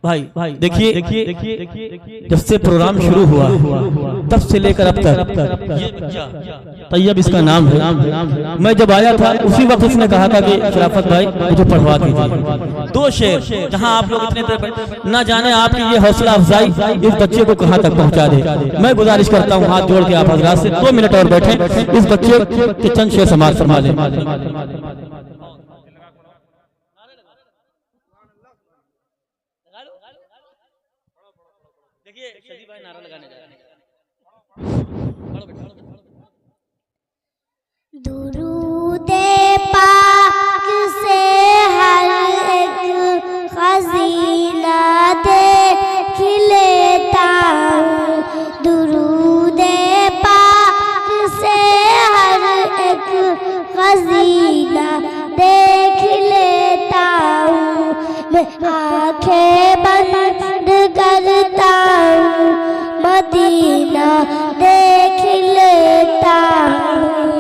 भाई देखिए जब से प्रोग्राम शुरू हुआ तब से लेकर अब तक ये बच्चा तैयब इसका नाम है। मैं जब आया था उसी वक्त उसने कहा था कि शराफत भाई मुझे पढ़वा दीजिए 2 शेर। जहां आप लोग इतने देर ना जाने आपकी ये हौसला अफजाई इस बच्चे को कहां तक पहुंचा दे। मैं गुजारिश करता हूं हाथ जोड़ के आप हजरात से 2 मिनट और बैठे, इस बच्चे के चंद शेर समाज फरमा लें। देखिए शदी भाई नारा लगाने जा रहे हैं। दुरूदे पाक से हर एक खजीना देख लेता हूँ। दुरूदे पाक से हर एक खजीना देख लेता हूँ। मैं आंखें बंद करता हूँ, मदीना देख लेता हूँ।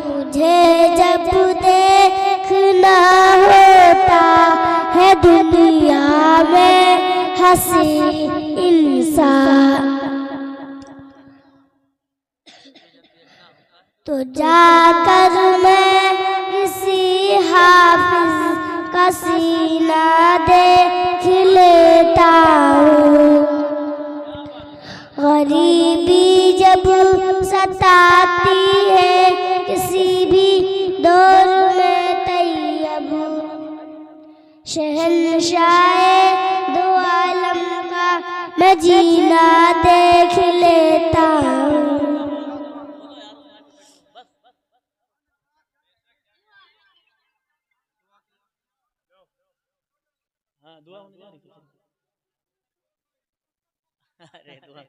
मुझे जब देखना होता है दुनिया में हंसी इंसान, तो जाकर मैं किसी हाफिज का सीना देख लेता हूँ। गरीबी जब सताती है किसी भी दौर में तैयब शहंशाहे दो आलम का मैं जीना देख लेता हूँ। हाँ दुआ होने जा रही है। अरे दुआ